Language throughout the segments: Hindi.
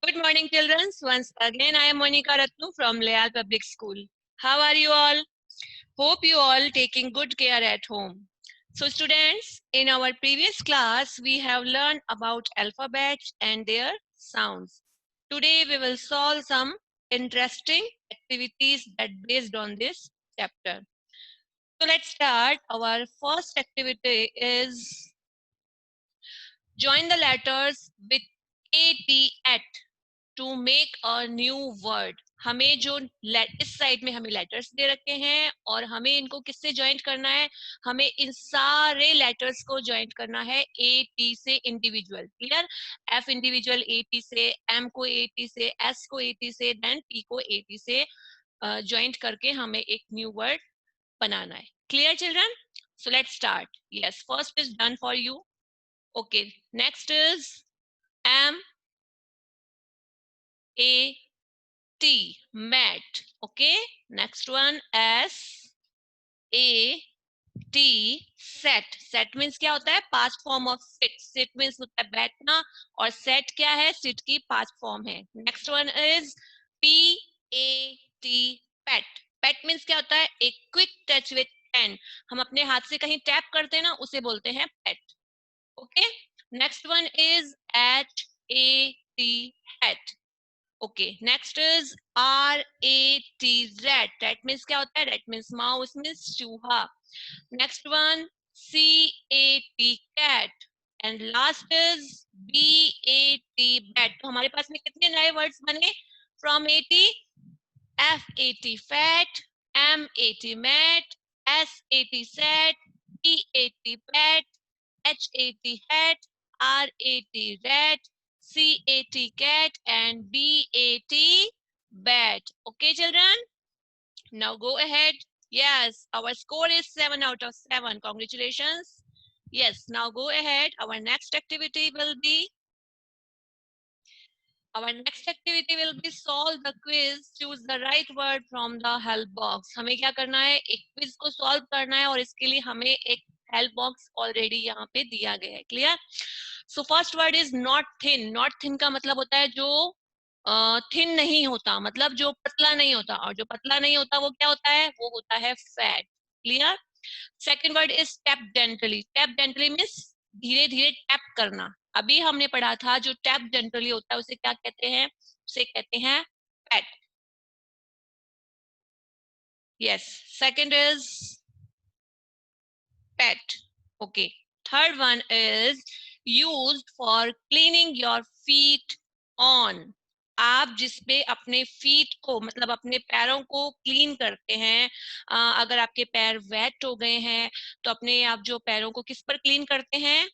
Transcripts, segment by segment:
Good morning, children. Once again, I am Monica Ratnu from Leal Public School. How are you all? Hope you all taking good care at home. So, students, in our previous class, we have learned about alphabets and their sounds. Today, we will solve some interesting activities that based on this chapter. So, let's start. Our first activity is join the letters with AT at to make a new word. हमें जो इस साइड में हमें लेटर्स दे रखे हैं और हमें इनको किससे ज्वाइंट करना है. हमें इन सारे लेटर्स को ज्वाइंट करना है ए टी से individual. Clear. F individual A T से, एम को ए टी से, एस को ए टी से, देन टी को ए टी से ज्वाइंट करके हमें एक न्यू वर्ड बनाना है. Clear children. So let's start. Yes, first is done for you. Okay, next is M A T, mat. Okay, next one S A T, set. Set means क्या होता है? Past form of sit. Sit means होता है बैठना और set क्या है? Sit की past form है. Next one is P A T, pet. Pet means क्या होता है? A quick touch with pen. हम अपने हाथ से कहीं टैप करते हैं ना, उसे बोलते हैं pet. Okay. Next one is H A T, hat. Okay, next is R-A-T, rat. Rat means क्या होता है? Rat means mouse, means चूहा. Next one, C-A-T, cat. And last is B-A-T, bat. तो हमारे पास में कितने नए words बने? From A-T, F-A-T, fat, M-A-T, mat, S-A-T, set, P-A-T, pet, H-A-T, hat, R-A-T, rat, C-A-T, cat, and B-A-T, bat. Okay, children? Now go ahead. Yes, our score is 7 out of 7. Congratulations. Yes, now go ahead. Our next activity will be solve the quiz. Choose the right word from the help box. हमें क्या करना है? एक क्विज को सॉल्व करना है और इसके लिए हमें एक हेल्प बॉक्स ऑलरेडी यहाँ पे दिया गया है. Clear. So first word is not thin. Not thin का मतलब होता है जो थिन नहीं होता, मतलब जो पतला नहीं होता, और जो पतला नहीं होता वो क्या होता है? वो होता है fat. Clear. Second word is tap gently. Tap gently means धीरे धीरे टैप करना. अभी हमने पढ़ा था जो टैप जेंटली होता है उसे क्या कहते हैं? उसे कहते हैं PAT. Yes, second is PAT. Okay. Third one is used for cleaning your feet on. आप जिसपे अपने फीट को, मतलब अपने पैरों को क्लीन करते हैं. अगर आपके पैर वेट हो गए हैं तो अपने आप जो पैरों को किस पर क्लीन करते हैं?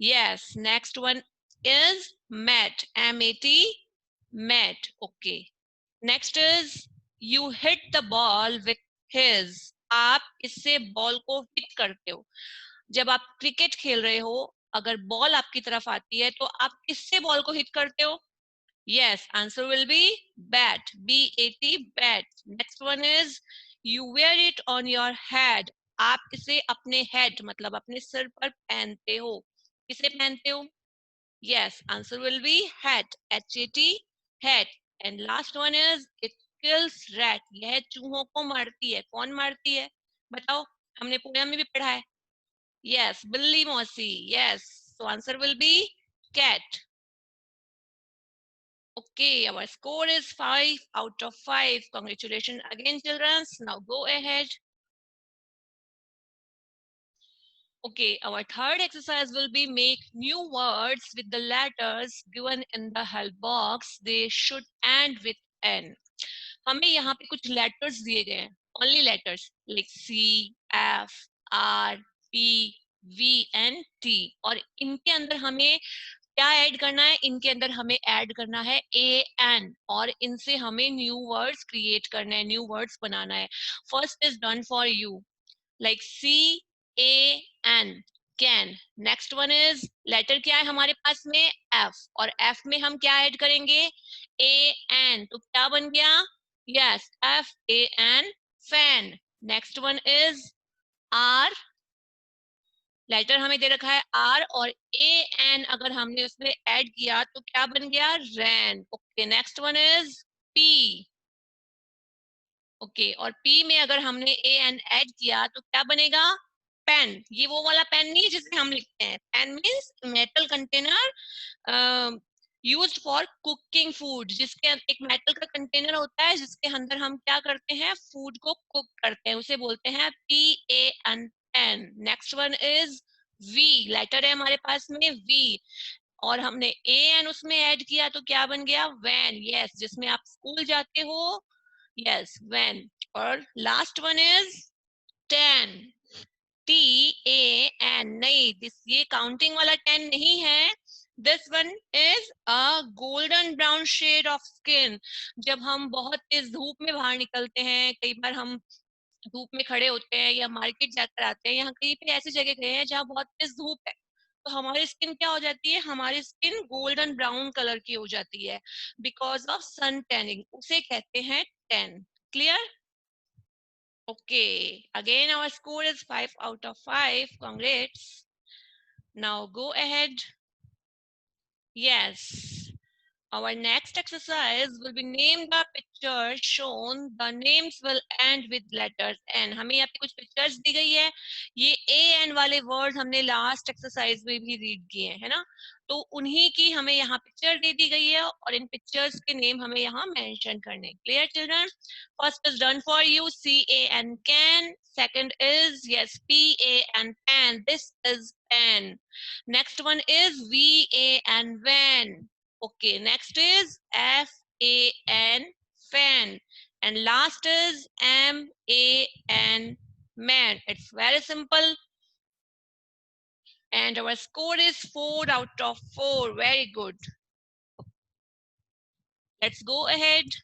Yes, next one is mat. M-A-T, mat. Okay. Next is you hit the ball with his. आप इससे बॉल को हिट करते हो. जब आप क्रिकेट खेल रहे हो, अगर बॉल आपकी तरफ आती है तो आप किससे बॉल को हिट करते हो? Yes, answer will be bat. B-A-T, bat. Next one is you wear it on your head. आप इसे अपने head, मतलब अपने सिर पर पहनते हो. किसे पहनते हो? Yes, answer will be hat. H-A-T, hat. And last one is it kills rat. यह चूहों को मारती है. कौन मारती है? बताओ. हमने पोएम में भी पढ़ा है. Yes, बिल्ली मौसी. Yes, so answer will be cat. Okay, our score is 5 out of 5. Congratulations again, children. Now go ahead. Okay, our third exercise will be make new words with the letters given in the help box. They should end with N. हमें यहाँ पे कुछ letters दिए गए हैं. Only letters like C, F, R, P, V and T. और इनके अंदर हमें क्या ऐड करना है? इनके अंदर हमें ऐड करना है ए एन और इनसे हमें न्यू वर्ड्स क्रिएट करना है, न्यू वर्ड्स बनाना है. First is done for you. Like C A N, can. Next one is letter क्या है हमारे पास में? एफ. और एफ में हम क्या ऐड करेंगे? A N. तो क्या बन गया? Yes, F A N, fan. Next one is R letter हमें दे रखा है आर और ए एन, अगर हमने उसमें ऐड किया तो क्या बन गया, ran. Okay, next one is P. Okay, और पी में अगर हमने ए एन ऐड किया तो क्या बनेगा, पेन। ये वो वाला पेन नहीं है जिसमें हम लिखते हैं, pan means metal container used for cooking food, जिसके एक मेटल का कंटेनर होता है जिसके अंदर हम क्या करते हैं, फूड को कुक करते हैं, उसे बोलते हैं P A N, pan. Next one is V, letter है हमारे पास में वी, और हमने ए एन उसमें ऐड किया तो क्या बन गया, वैन। यस, जिसमें आप स्कूल जाते हो, यस वैन। और लास्ट वन इज 10, TAN, नहीं, दिस ये काउंटिंग वाला 10 नहीं है। This one is a golden brown shade of skin. जब हम बहुत तेज धूप में बाहर निकलते हैं, कई बार हम धूप में खड़े होते हैं या मार्केट जाकर आते हैं, यहाँ कहीं पे ऐसी जगह गए हैं जहाँ बहुत तेज धूप है, तो हमारी स्किन क्या हो जाती है, हमारी स्किन गोल्डन ब्राउन कलर की हो जाती है, बिकॉज ऑफ सन टैनिंग, उसे कहते हैं tan. Clear? Okay, again our score is 5 out of 5. Congrats. Now go ahead. Yes. Our next exercise will be name the picture shown. The names will end with letters N. हमें यहाँ पे कुछ पिक्चर्स दी गई है, ये A N वाले वर्ड हमने लास्ट एक्सरसाइज में भी रीड किए हैं, है ना, तो उन्हीं की हमें यहाँ पिक्चर दे दी गई है और इन पिक्चर्स के नेम हमें यहाँ मेंशन करने। Clear children? First is done for you, CAN, can. Second is yes, PAN, pan. This is pen. Next one is VAN, van. Okay, next is FAN, fan. And last is MAN, man. It's very simple. And our score is 4 out of 4. Very good. Let's go ahead.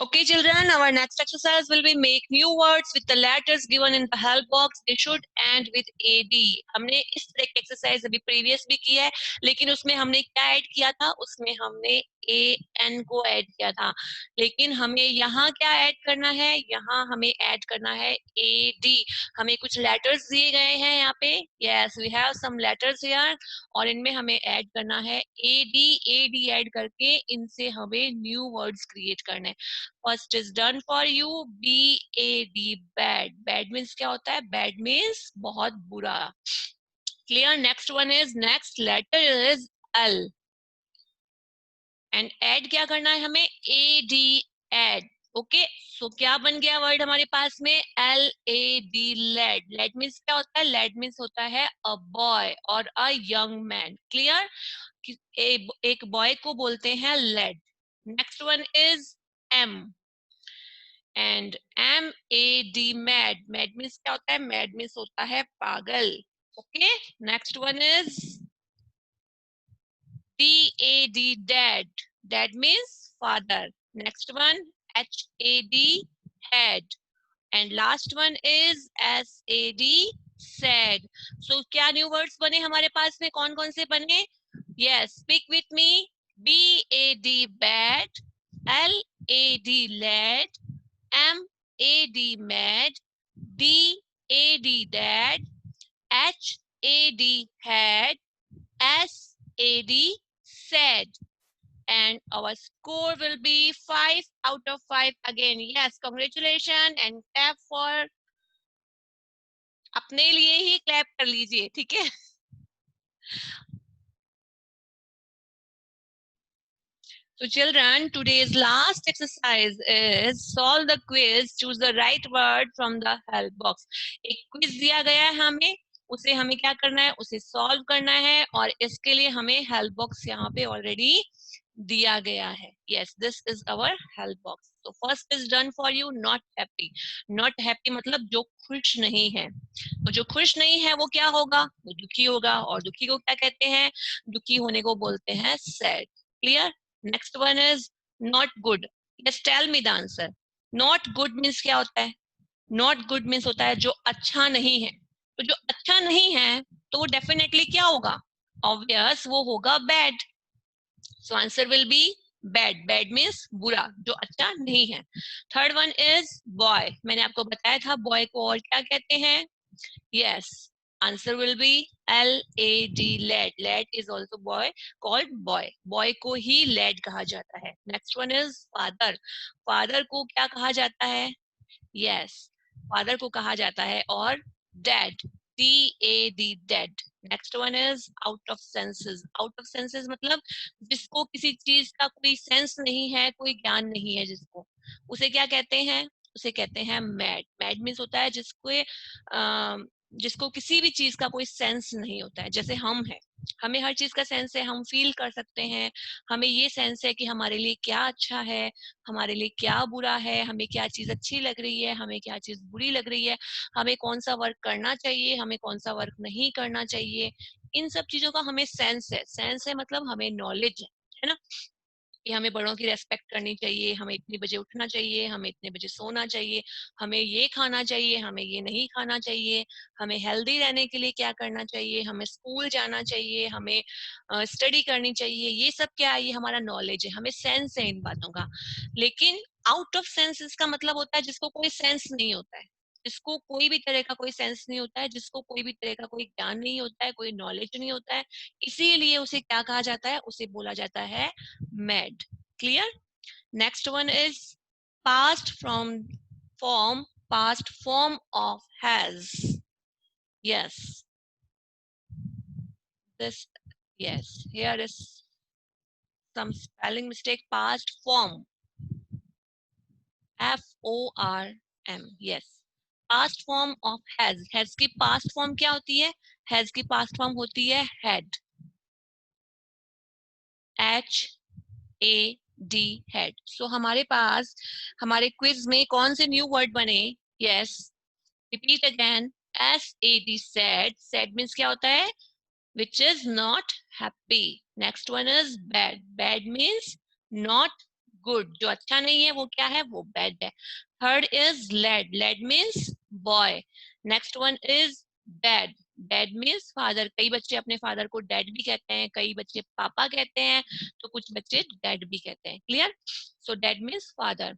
Okay, children, our next exercise will be make new words with the letters given in the help box. They should end with AD. हमने इस तरह की एक्सरसाइज अभी प्रीवियस भी की है, लेकिन उसमें हमने क्या ऐड किया था, उसमें हमने AN को ऐड किया था, लेकिन हमें यहाँ क्या ऐड करना है, यहाँ हमें ऐड करना है AD। हमें कुछ लेटर्स दिए गए हैं यहाँ पे, yes we have some letters here, और इनमें हमें ऐड करना है AD ऐड करके इनसे हमें न्यू वर्ड्स क्रिएट करने हैं। First is done for you, BAD, bad. Bad means क्या होता है, बैड मीन्स बहुत बुरा। Clear? Next one is, next letter is L, and add क्या करना है हमें, AD, ऐड। ओके, सो क्या बन गया वर्ड हमारे पास में, LAD, लेड। लेड मीन्स क्या होता है, लेड मीन्स होता है अ बॉय और अ यंग मैन। क्लियर? एक बॉय को बोलते हैं lad. Next one is M, and MAD, mad. Mad means क्या होता है, मैड मीन्स होता है पागल। Okay, next one is DAD, dad. Dad means father. Next one, HAD, head. And last one is SAD, sad. So क्या new words बने हमारे पास में, कौन कौन से बने? Yes, speak with me. BAD, bad. LAD, lad. MAD, mad. DAD, dad. HAD, had. SAD, said. And our score will be 5 out of 5 again. Yes, congratulations and clap for, अपने लिए ही clap कर लीजिए, ठीक है? So children, today's last exercise is solve the quiz, choose the right word from the help box. एक quiz दिया गया है हमें, उसे हमें क्या करना है, उसे solve करना है, और इसके लिए हमें help box यहाँ पे already दिया गया है। Yes, this is our help box. So first is done for you, not happy. Not happy मतलब जो खुश नहीं है, तो जो खुश नहीं है वो क्या होगा, वो दुखी होगा, और दुखी को क्या कहते हैं, दुखी होने को बोलते हैं sad. Clear? Next one is not good. Yes, tell me the answer. Not good means क्या होता है, not good means होता है जो अच्छा नहीं है, तो जो अच्छा नहीं है तो वो definitely क्या होगा, obvious वो होगा bad. So answer will be bad. Bad means बुरा, जो अच्छा नहीं है। Third one is boy. मैंने आपको बताया था boy को और क्या कहते हैं, yes, Answer will be L-A-D, lad. Lad is also boy, called boy. Boy को ही lad कहा जाता है. Next one is father. Father को क्या कहा जाता है? Yes, father को कहा जाता है. और dad, D-A-D, dad. Next one is out of senses. Out of senses मतलब जिसको किसी चीज का कोई सेंस नहीं है, कोई ज्ञान नहीं है जिसको, उसे क्या कहते हैं? उसे कहते हैं मैड. मैड मीन्स होता है जिसको किसी भी चीज का कोई सेंस नहीं होता है. जैसे हम हैं, हमें हर चीज का सेंस है, हम फील कर सकते हैं, हमें ये सेंस है कि हमारे लिए क्या अच्छा है, हमारे लिए क्या बुरा है, हमें क्या चीज अच्छी लग रही है, हमें क्या चीज बुरी लग रही है, हमें कौन सा वर्क करना चाहिए, हमें कौन सा वर्क नहीं करना चाहिए. इन सब चीजों का हमें सेंस है. सेंस है मतलब हमें नॉलेज है ना, कि हमें बड़ों की रेस्पेक्ट करनी चाहिए, हमें इतने बजे उठना चाहिए, हमें इतने बजे सोना चाहिए, हमें ये खाना चाहिए, हमें ये नहीं खाना चाहिए, हमें हेल्दी रहने के लिए क्या करना चाहिए, हमें स्कूल जाना चाहिए, हमें स्टडी करनी चाहिए. ये सब क्या है? ये हमारा नॉलेज है, हमें सेंस है इन बातों का. लेकिन आउट ऑफ सेंस इसका मतलब होता है जिसको कोई सेंस नहीं होता है, जिसको कोई भी तरह का कोई सेंस नहीं होता है, जिसको कोई भी तरह का कोई ज्ञान नहीं होता है, कोई नॉलेज नहीं होता है. इसीलिए उसे क्या कहा जाता है? उसे बोला जाता है mad. Clear? Next one is past past form of has. Yes, this, yes, here is some spelling mistake. Past form, F-O-R-M. Yes, past form of has. Has की past form क्या होती है? Has की past form होती है had. H-A-D, head. So हमारे पास हमारे क्विज में कौन से न्यू वर्ड बने? Yes, repeat again. S-A-D, sad. Sad means क्या होता है? Which is not happy. Next one is bad. Bad means not good. जो अच्छा नहीं है वो क्या है? वो bad है. Third is lad. Lad means boy. Next one is dad. Dad means father. कई बच्चे अपने फादर को डैड भी कहते हैं, कई बच्चे पापा कहते हैं, तो कुछ बच्चे डैड भी कहते हैं. Clear? So dad means father.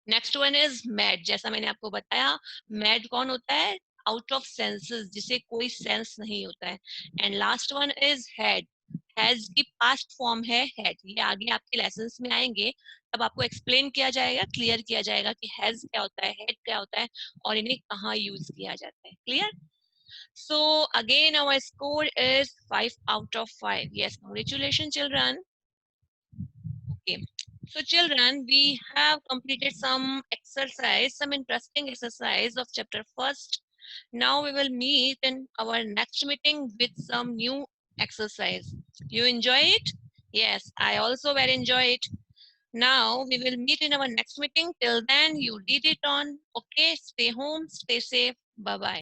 Next one is mad. जैसा मैंने आपको बताया, मैड कौन होता है? आउट ऑफ सेंसेस, जिसे कोई सेंस नहीं होता है. And last one is head. Has की पास्ट फॉर्म है हेड. ये आगे आपके लेसन्स में आएंगे, तब आपको एक्सप्लेन किया जाएगा, क्लियर किया जाएगा कि हैज क्या होता है, हेड क्या होता है, और इन्हें कहाँ यूज किया जाता है. Clear? So again our score is 5 out of 5. Yes, congratulations children. Okay. So children, we have completed some exercise, some interesting exercise of chapter first. Now we will meet in our next meeting with some new exercise. You enjoy it? Yes, I also very enjoy it. Now we will meet in our next meeting. Till then, you did it on. Okay, stay home, stay safe. Bye-bye.